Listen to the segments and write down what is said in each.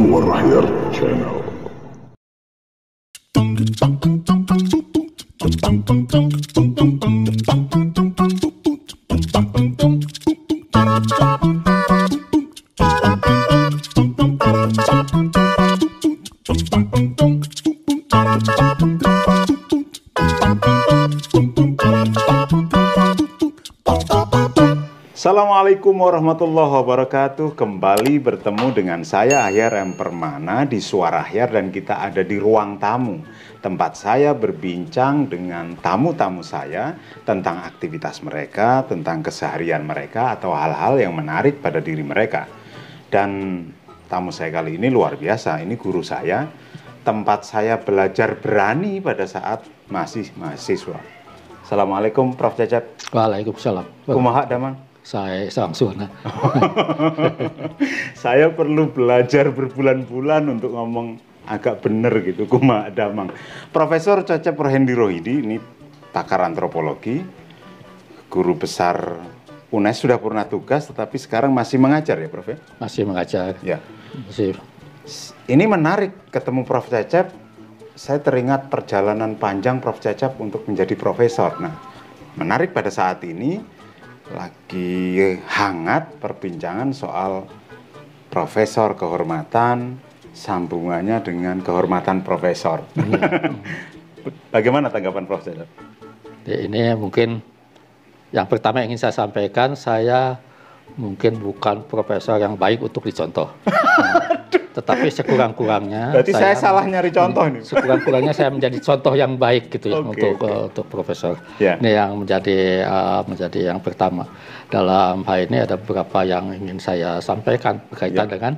Suara Akhir Channel. Assalamualaikum warahmatullahi wabarakatuh. Kembali bertemu dengan saya Ahyar M. Permana di Suara Ahyar, dan kita ada di ruang tamu, tempat saya berbincang dengan tamu-tamu saya tentang aktivitas mereka, tentang keseharian mereka, atau hal-hal yang menarik pada diri mereka. Dan tamu saya kali ini luar biasa. Ini guru saya, tempat saya belajar berani pada saat masih mahasiswa. Assalamualaikum Prof. Cecep. Waalaikumsalam. Kumaha damang? Saya Samsuna. Saya perlu belajar berbulan-bulan untuk ngomong agak bener gitu, kumaha damang. Profesor Cecep Rohendi Rohidi, ini pakar antropologi, guru besar UNES, sudah purna tugas, tetapi sekarang masih mengajar ya, Prof? Masih mengajar. Ya. Masih. Ini menarik ketemu Prof. Cecep. Saya teringat perjalanan panjang Prof. Cecep untuk menjadi profesor. Nah, menarik pada saat ini lagi hangat perbincangan soal profesor kehormatan, sambungannya dengan kehormatan profesor. Bagaimana tanggapan Prof. Cecep? Ini mungkin yang pertama yang ingin saya sampaikan, saya mungkin bukan profesor yang baik untuk dicontoh. Tetapi sekurang-kurangnya, berarti saya salah nyari contoh nih. Sekurang-kurangnya saya menjadi contoh yang baik gitu ya, untuk profesor. Yeah. Ini yang menjadi yang pertama. Dalam hal ini ada beberapa yang ingin saya sampaikan berkaitan dengan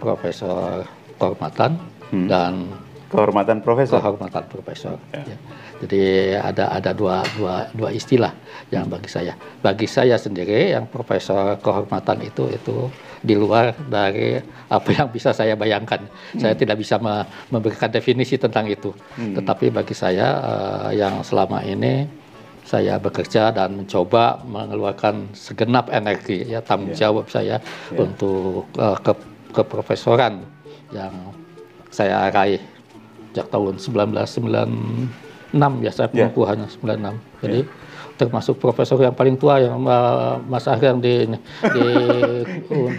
profesor kehormatan dan kehormatan profesor. Kehormatan profesor. Ya. Jadi ada dua istilah yang bagi saya sendiri, yang profesor kehormatan itu di luar dari apa yang bisa saya bayangkan. Saya tidak bisa memberikan definisi tentang itu. Tetapi bagi saya yang selama ini saya bekerja dan mencoba mengeluarkan segenap energi, ya, tanggung jawab saya untuk keprofesoran yang saya raih sejak tahun 1996, ya, saya pengukuhannya 96. Jadi termasuk profesor yang paling tua, yang Mas Ahyar di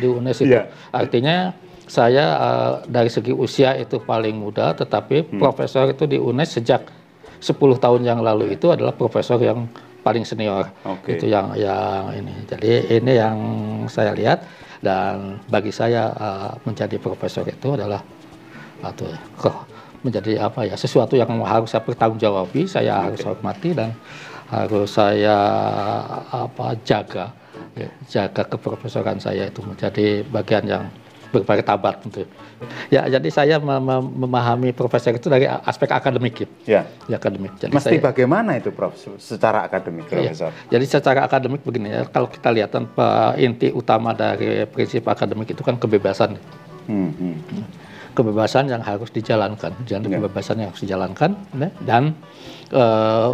UNES itu. Artinya saya dari segi usia itu paling muda, tetapi profesor itu di UNES sejak 10 tahun yang lalu itu adalah profesor yang paling senior. Itu yang ini. Jadi ini yang saya lihat, dan bagi saya menjadi profesor itu adalah menjadi sesuatu yang harus saya pertanggungjawabi, saya harus hormati dan harus saya jaga keprofesoran saya itu menjadi bagian yang bermartabat gitu. Ya, jadi saya memahami profesor itu dari aspek akademik ya. Akademik. Jadi mesti bagaimana itu, Prof, secara akademik, profesor? Jadi secara akademik begini ya, kalau kita lihat inti utama dari prinsip akademik itu kan kebebasan. Kebebasan yang harus dijalankan, kebebasan yang harus dijalankan, dan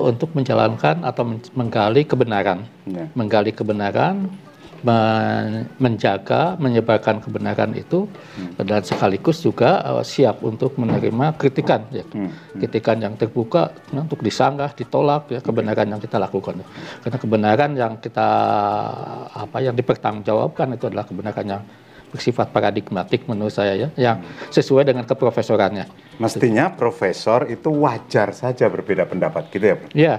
untuk menjalankan atau menggali kebenaran, menjaga, menyebarkan kebenaran itu, dan sekaligus juga siap untuk menerima kritikan, kritikan yang terbuka untuk disanggah, ditolak, ya, kebenaran yang kita lakukan. Karena kebenaran yang yang dipertanggungjawabkan itu adalah kebenaran yang bersifat paradigmatik menurut saya, ya, yang sesuai dengan keprofesorannya. Mestinya profesor itu wajar saja berbeda pendapat, gitu ya, Pak? Iya,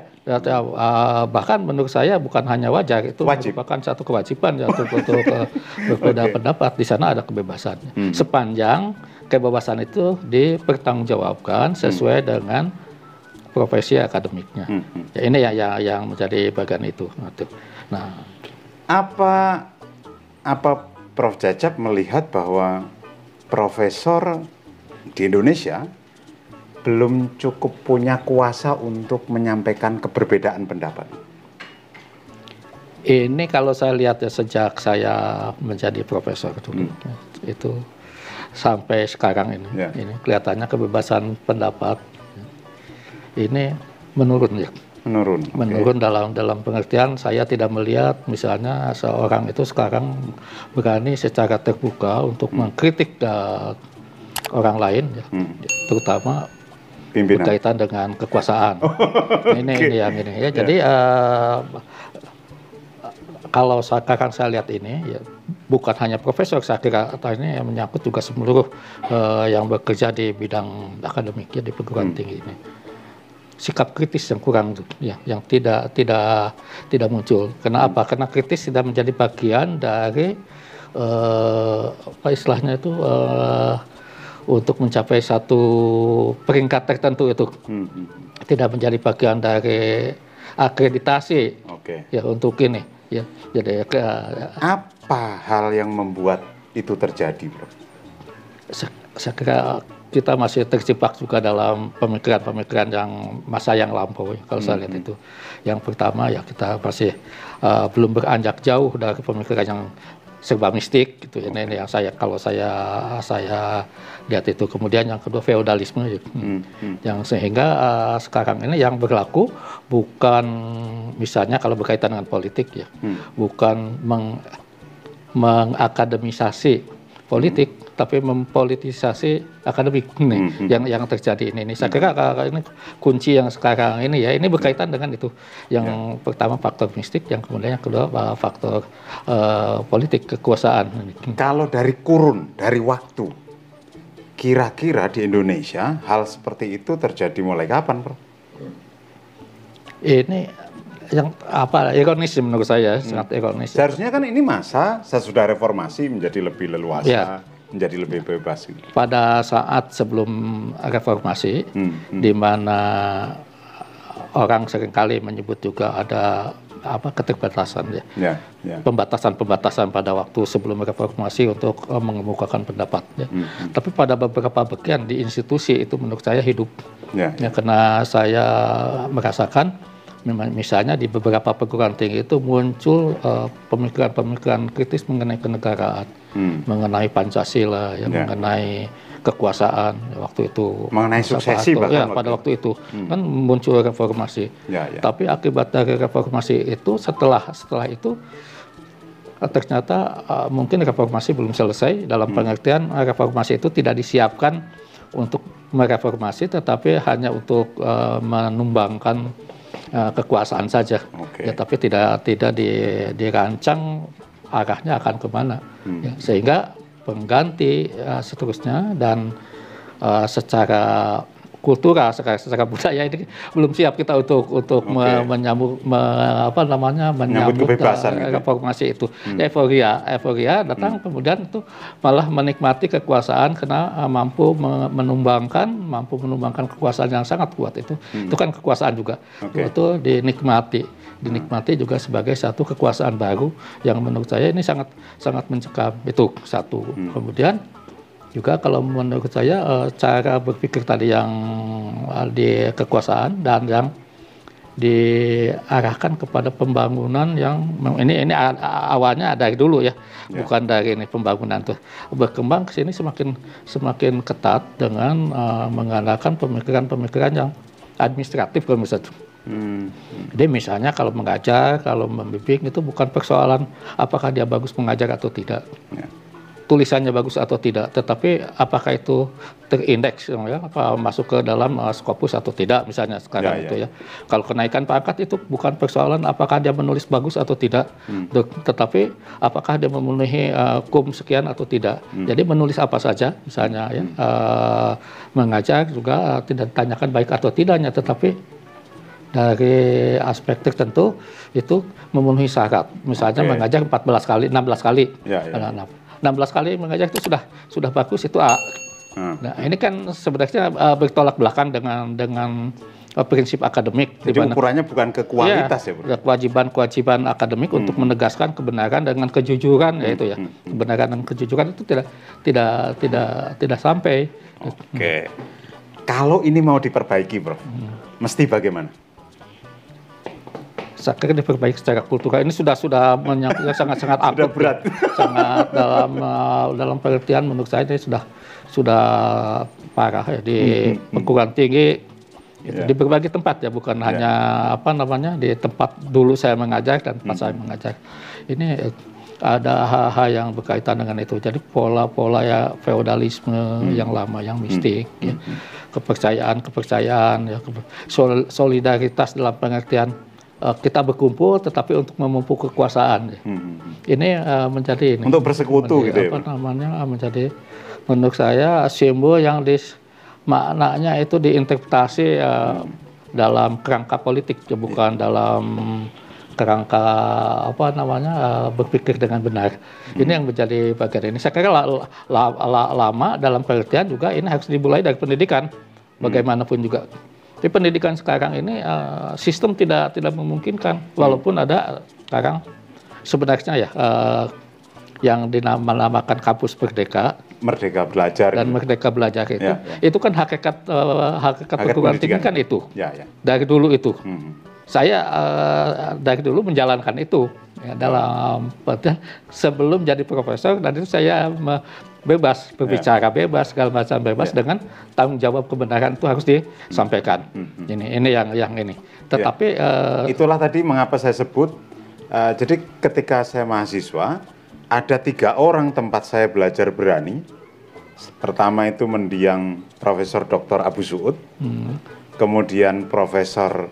bahkan menurut saya bukan hanya wajar, itu merupakan satu kewajiban untuk berbeda pendapat. Di sana ada kebebasan. Sepanjang kebebasan itu dipertanggungjawabkan sesuai dengan profesi akademiknya. Ya, ini yang menjadi bagian itu. Nah, apa Prof. Cecep melihat bahwa profesor di Indonesia belum cukup punya kuasa untuk menyampaikan keberbedaan pendapat? Ini kalau saya lihat ya, sejak saya menjadi profesor dulu, itu sampai sekarang ini kelihatannya kebebasan pendapat ini menurun, ya. Menurun dalam pengertian saya tidak melihat misalnya seorang itu sekarang berani secara terbuka untuk mengkritik orang lain, ya, terutama Pimpinan. berkaitan dengan kekuasaan. Ini yang ini ya. Jadi kalau sekarang saya lihat ini, ya, bukan hanya profesor, saya kira atau ini yang menyangkut juga seluruh yang bekerja di bidang akademik ya, di perguruan tinggi ini. Sikap kritis yang kurang tuh, ya, yang tidak muncul. Kenapa? Karena kritis tidak menjadi bagian dari apa istilahnya itu untuk mencapai satu peringkat tertentu itu, tidak menjadi bagian dari akreditasi ya untuk ini. Ya, jadi apa hal yang membuat itu terjadi, Bro? Saya kira kita masih terjebak juga dalam pemikiran-pemikiran yang masa yang lampau. Kalau saya lihat itu, yang pertama ya kita masih belum beranjak jauh dari pemikiran yang serba mistik gitu. Ini yang kalau saya lihat itu. Kemudian yang kedua feodalisme, yang sehingga sekarang ini yang berlaku bukan misalnya kalau berkaitan dengan politik ya, bukan mengakademisasi politik, tapi mempolitisasi akademik nih, yang terjadi ini. Saya kira ini kunci yang sekarang ini ya, ini berkaitan dengan itu. Yang pertama faktor mistik, yang kemudian yang kedua faktor politik kekuasaan. Kalau dari kurun, dari waktu, kira-kira di Indonesia hal seperti itu terjadi mulai kapan, Bro? Ini yang apa ironis menurut saya, sangat ironis. Seharusnya kan ini masa sesudah reformasi menjadi lebih leluasa, menjadi lebih bebas. Pada saat sebelum reformasi, di mana orang seringkali menyebut juga ada keterbatasan ya, pembatasan pada waktu sebelum reformasi untuk mengemukakan pendapat. Ya. Tapi pada beberapa bagian di institusi itu menurut saya hidup, ya, karena saya merasakan misalnya di beberapa perguruan tinggi itu muncul pemikiran-pemikiran kritis mengenai kenegaraan, mengenai Pancasila, ya, mengenai kekuasaan waktu itu, mengenai suksesi bahkan ya, pada waktu itu kan muncul reformasi. Tapi akibat dari reformasi itu setelah itu ternyata mungkin reformasi belum selesai, dalam pengertian reformasi itu tidak disiapkan untuk mereformasi, tetapi hanya untuk menumbangkan kekuasaan saja, ya, tapi tidak dirancang arahnya akan kemana, ya, sehingga pengganti seterusnya dan secara kultural, secara budaya ini belum siap kita untuk menyambut kebebasan reformasi itu. Euforia datang, kemudian itu malah menikmati kekuasaan karena mampu menumbangkan kekuasaan yang sangat kuat itu. Itu kan kekuasaan juga. Itu dinikmati juga sebagai satu kekuasaan baru yang menurut saya ini sangat mencekam. Itu satu. Kemudian juga kalau menurut saya cara berpikir tadi yang di kekuasaan dan yang diarahkan kepada pembangunan yang ini awalnya dari dulu ya, bukan dari ini pembangunan tuh berkembang ke sini semakin ketat dengan mengandalkan pemikiran-pemikiran yang administratif kalau misalnya. Jadi misalnya kalau mengajar, kalau membimbing itu bukan persoalan apakah dia bagus mengajar atau tidak. Tulisannya bagus atau tidak, tetapi apakah itu terindeks, ya, apa masuk ke dalam Scopus atau tidak, misalnya sekarang itu ya. Kalau kenaikan pangkat itu bukan persoalan apakah dia menulis bagus atau tidak, tetapi apakah dia memenuhi kum sekian atau tidak. Jadi menulis apa saja, misalnya ya, mengajar juga tidak ditanyakan baik atau tidaknya, tetapi dari aspek tertentu itu memenuhi syarat. Misalnya mengajar 16 kali. 16 kali mengajar itu sudah bagus, itu A. Nah, ini kan sebenarnya bertolak belakang dengan prinsip akademik. Jadi ukurannya bukan ke kualitas ya, Bro. Kewajiban akademik untuk menegaskan kebenaran dengan kejujuran, yaitu ya. Kebenaran dan kejujuran itu tidak sampai. Kalau ini mau diperbaiki, Bro, mesti bagaimana? Saya kira diperbaiki secara kultural. Ini sudah menyangkut sangat akut, berat, sangat dalam pengertian menurut saya ini sudah parah ya di perguruan tinggi, di berbagai tempat ya, bukan hanya di tempat dulu saya mengajar dan tempat saya mengajar. Ini ada hal-hal yang berkaitan dengan itu. Jadi pola-pola ya feodalisme yang lama, yang mistik, ya. Kepercayaan, ya, solidaritas dalam pengertian kita berkumpul tetapi untuk memupuk kekuasaan. Ya. Ini menjadi ini. Untuk bersekutu gitu ya. Menjadi menurut saya simbol yang maknanya itu diinterpretasi dalam kerangka politik, ya, bukan dalam kerangka berpikir dengan benar. Ini yang menjadi bagian ini. Saya kira lama dalam pengertian juga ini harus dimulai dari pendidikan, bagaimanapun juga. Di pendidikan sekarang ini sistem tidak memungkinkan, walaupun ada sekarang sebenarnya ya yang dinamakan kampus Merdeka Belajar dan Merdeka Belajar itu kan hakikat perguruan tinggi kan itu dari dulu itu. Saya dari dulu menjalankan itu ya, dalam sebelum jadi profesor, dan itu saya bebas berbicara, bebas segala macam bebas dengan tanggung jawab kebenaran itu harus disampaikan. Ini yang ini. Tetapi itulah tadi mengapa saya sebut. Jadi ketika saya mahasiswa ada 3 orang tempat saya belajar berani. Pertama itu mendiang Profesor Dr. Abu Suud, kemudian Profesor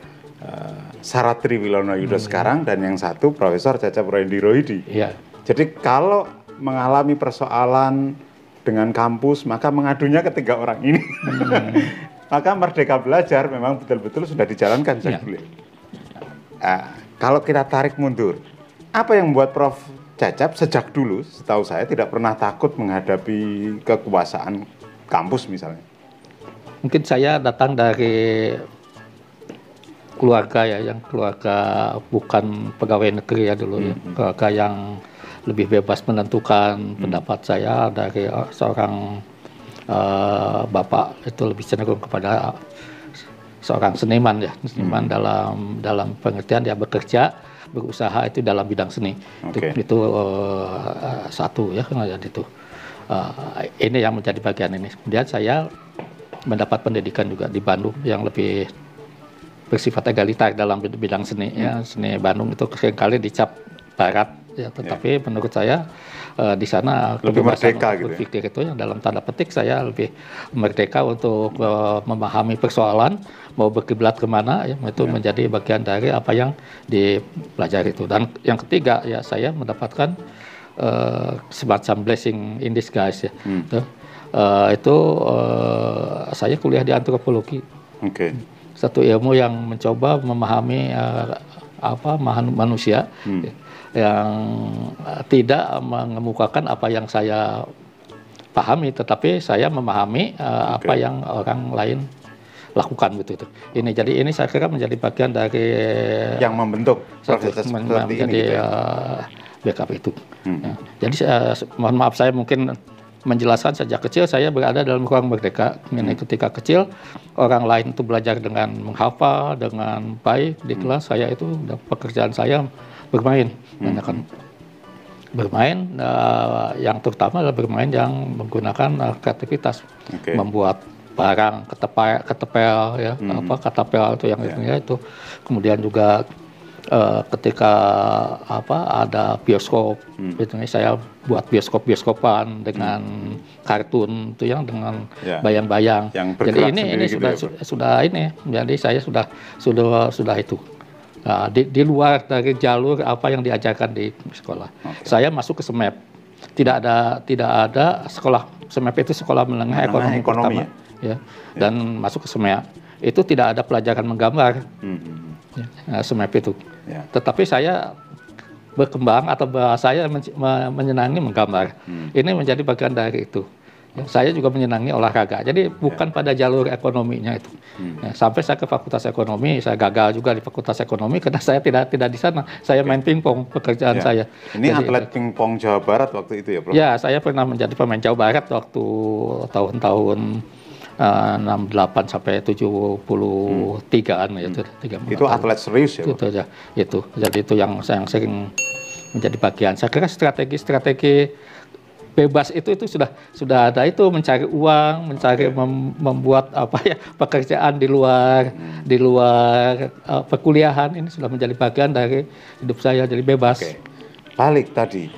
Saratri Wilono Yudo sekarang, dan yang satu Profesor Cecep Roendi Rohidi. Jadi kalau mengalami persoalan dengan kampus, maka mengadunya ke 3 orang ini. Maka Merdeka Belajar memang betul-betul sudah dijalankan sejak dulu. Kalau kita tarik mundur, apa yang membuat Prof. Cecep sejak dulu, setahu saya tidak pernah takut menghadapi kekuasaan kampus misalnya? Mungkin saya datang dari keluarga ya, yang keluarga bukan pegawai negeri ya dulu ya, keluarga yang lebih bebas menentukan pendapat saya dari seorang bapak itu lebih cenderung kepada seorang seniman ya, seniman dalam pengertian dia bekerja, berusaha itu dalam bidang seni. Itu satu ya, kemudian itu ini yang menjadi bagian ini. Kemudian saya mendapat pendidikan juga di Bandung yang lebih bersifat egaliter dalam bidang seni ya. Seni Bandung itu seringkali dicap barat ya, tetapi menurut saya di sana lebih merdeka gitu berpikir itu yang dalam tanda petik saya lebih merdeka untuk memahami persoalan, mau berkiblat kemana ya, itu menjadi bagian dari apa yang dipelajari itu. Dan yang ketiga ya, saya mendapatkan semacam blessing in disguise ya. Saya kuliah di antropologi. Satu ilmu yang mencoba memahami manusia yang tidak mengemukakan apa yang saya pahami, tetapi saya memahami apa yang orang lain lakukan gitu. Ini jadi ini saya kira menjadi bagian dari yang membentuk proses seperti ini gitu backup itu. Jadi mohon maaf saya mungkin menjelaskan sejak kecil saya berada dalam ruang merdeka. Ini ketika kecil orang lain itu belajar dengan menghafal dengan baik di kelas, saya itu pekerjaan saya bermain, bermain yang terutama adalah bermain yang menggunakan kreativitas, membuat barang ketepel ya, katapel itu yang itu. Kemudian juga ketika ada bioskop, saya buat bioskopan dengan kartun itu yang dengan bayang-bayang. Jadi ini sudah ini, jadi saya sudah itu. Nah, di luar dari jalur apa yang diajarkan di sekolah. Saya masuk ke SMEP. Tidak ada sekolah SMEP itu sekolah menengah ekonomi pertama ya. Dan masuk ke SMEP itu tidak ada pelajaran menggambar. SMEP itu. Tetapi saya berkembang atau saya menyenangi menggambar. Ini menjadi bagian dari itu. Saya juga menyenangi olahraga. Jadi bukan pada jalur ekonominya itu. Sampai saya ke Fakultas Ekonomi, saya gagal juga di Fakultas Ekonomi karena saya tidak di sana. Saya main pingpong pekerjaan saya. Ini jadi, atlet pingpong Jawa Barat waktu itu ya, Prof? Ya, saya pernah menjadi pemain Jawa Barat waktu tahun-tahun 68 sampai 73-an ya. Itu atlet serius ya, Prof? Itu. Jadi itu yang sering menjadi bagian. Saya kira strategi bebas itu sudah ada, itu mencari uang, mencari membuat pekerjaan di luar perkuliahan, ini sudah menjadi bagian dari hidup saya, jadi bebas. balik tadi.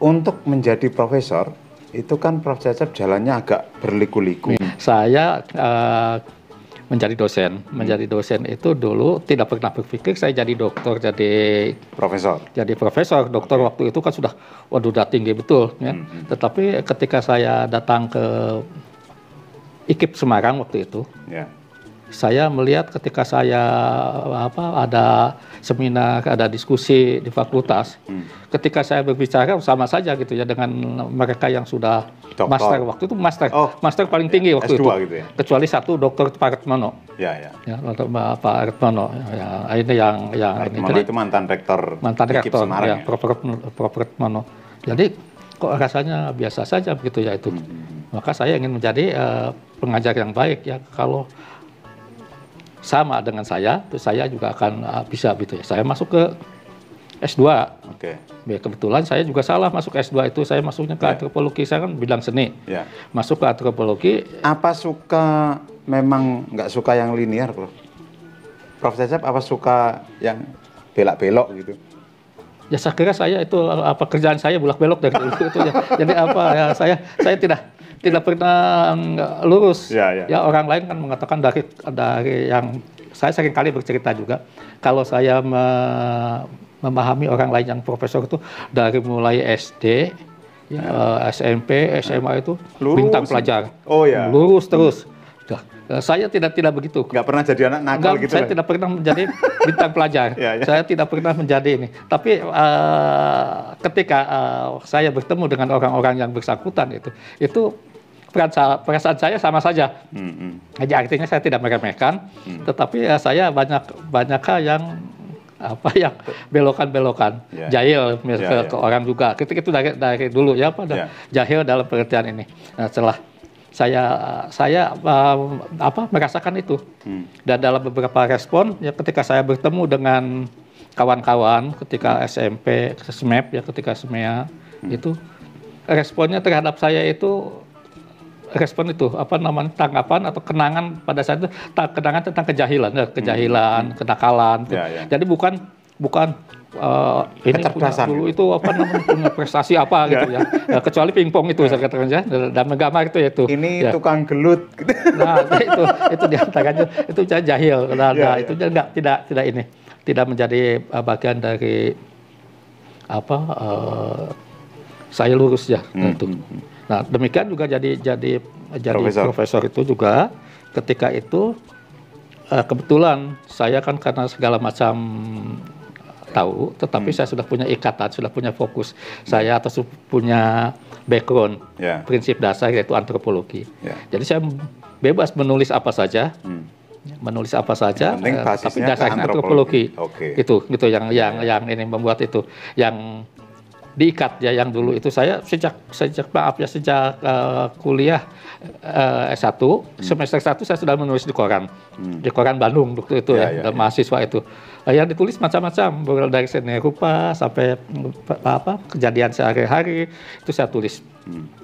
Untuk menjadi profesor, itu kan Prof. Cecep jalannya agak berliku-liku. Saya menjadi dosen. Menjadi dosen itu dulu tidak pernah berpikir saya jadi dokter, jadi Profesor. dokter waktu itu kan sudah, waduh, udah tinggi betul ya. Tetapi ketika saya datang ke IKIP Semarang waktu itu, Ya. saya melihat ketika saya ada seminar, ada diskusi di fakultas, ketika saya berbicara sama saja gitu ya dengan mereka yang sudah Doktor. master waktu itu, master paling tinggi waktu S2 itu, gitu ya? kecuali satu dokter Pak Retmono. Ya. Ya, untuk Pak Retmono, ya, ini yang ini. Jadi itu mantan rektor IKIP rektor, Semarang, ya, ya? Prof. Retmono. Jadi kok rasanya biasa saja begitu ya itu. Maka saya ingin menjadi pengajar yang baik ya. Kalau sama dengan saya, terus saya juga akan bisa gitu ya. Saya masuk ke S2. Oke. Ya, kebetulan saya juga salah masuk S2 itu. Saya masuknya ke antropologi, saya kan bidang seni. Ya. Masuk ke antropologi. Apa suka, memang nggak suka yang linear, Prof? Prof. Cecep apa suka yang belok-belok gitu? Ya saya kira saya itu kerjaan saya bulak-belok dari dulu itu ya. Jadi saya tidak pernah lurus. Ya. Ya, orang lain kan mengatakan dari yang saya sering kali bercerita juga, kalau saya memahami orang lain yang profesor itu dari mulai SD, SMP, SMA itu Lurus. bintang pelajar. Oh ya. Lurus terus. Saya tidak begitu. Nggak pernah jadi anak nakal gitu? Saya tidak pernah menjadi bintang pelajar. Ya. Saya tidak pernah menjadi ini. Tapi ketika saya bertemu dengan orang-orang yang bersangkutan itu perasaan saya sama saja. Jadi artinya saya tidak meremehkan, tetapi saya banyak hal yang belokan-belokan, jahil ke orang juga. Itu dari dulu ya, jahil dalam pengertian ini. Nah, setelah saya merasakan itu, dan dalam beberapa respon ya, ketika saya bertemu dengan kawan-kawan ketika SMP, SMAP ya, ketika SMEA itu responnya terhadap saya itu tanggapan atau kenangan pada saat itu, kenangan tentang kejahilan, kenakalan. Jadi bukan ini punya dulu itu punya prestasi apa gitu ya. Kecuali pingpong itu saya katakan ya, dan menggambar itu ya itu. Ini ya. Tukang gelut. Nah, itu diantaranya itu jahil. Itu tidak menjadi bagian dari saya lurus ya itu. Nah, demikian juga jadi profesor itu juga ketika itu kebetulan saya kan karena segala macam tahu, tetapi saya sudah punya ikatan, sudah punya fokus. Saya atau punya background, prinsip dasar yaitu antropologi. Jadi saya bebas menulis apa saja, tapi dasarnya antropologi. Itu yang ini membuat itu yang diikat ya, yang dulu itu saya sejak kuliah S1 semester 1 saya sudah menulis di koran Bandung waktu itu ya, mahasiswa itu yang ditulis macam-macam dari seni rupa sampai kejadian sehari-hari itu saya tulis.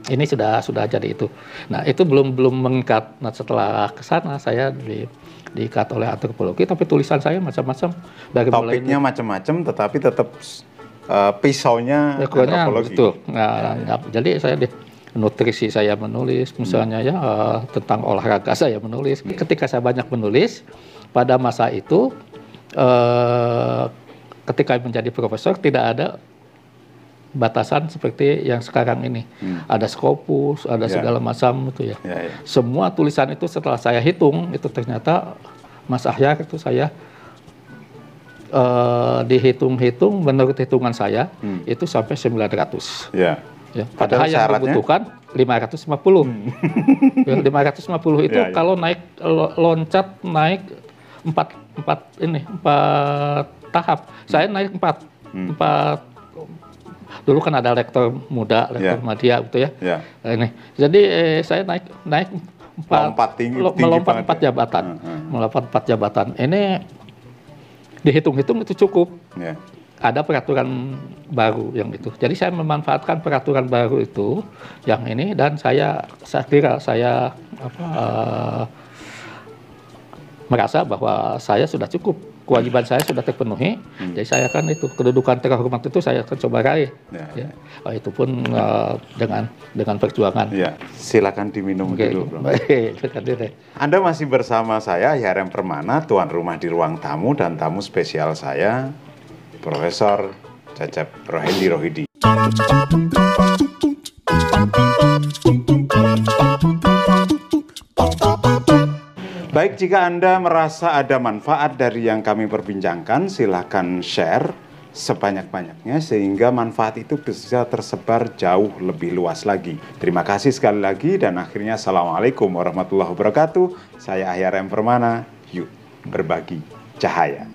Ini sudah jadi itu. Nah, itu belum mengikat. Nah, setelah ke sana saya diikat oleh antropologi, tapi tulisan saya macam-macam dari topiknya macam-macam, tetapi tetap pisaunya antropologi. Betul. Jadi saya di nutrisi saya menulis, misalnya ya tentang olahraga saya menulis. Ketika saya banyak menulis pada masa itu, ketika menjadi profesor tidak ada batasan seperti yang sekarang ini. Ada Scopus, ada segala macam itu ya. Semua tulisan itu setelah saya hitung itu ternyata Mas Ahyar itu saya dihitung-hitung menurut hitungan saya itu sampai 900. Ya. Padahal yang dibutuhkan 550. 550 itu kalau loncat naik 4 tahap. Saya naik 4. Dulu kan ada lektor muda, lektor media gitu ya. Ini. Jadi saya naik 4 melompat 4 jabatan. Melompat 4 jabatan. Ini dihitung-hitung itu cukup. Ada peraturan baru yang itu. Jadi saya memanfaatkan peraturan baru itu yang ini, dan saya kira saya merasa bahwa saya sudah cukup kewajiban saya sudah terpenuhi, jadi saya akan itu kedudukan terhormat itu saya akan coba raih. Ya. Itu pun dengan perjuangan. Ya, silakan diminum dulu, Bro. Baik, Anda masih bersama saya, HRM Permana, tuan rumah di ruang tamu, dan tamu spesial saya, Profesor Cecep Rohendi Rohidi. Baik, jika Anda merasa ada manfaat dari yang kami perbincangkan, silahkan share sebanyak-banyaknya sehingga manfaat itu bisa tersebar jauh lebih luas lagi. Terima kasih sekali lagi dan akhirnya Assalamualaikum warahmatullahi wabarakatuh. Saya HRM Permana, yuk berbagi cahaya.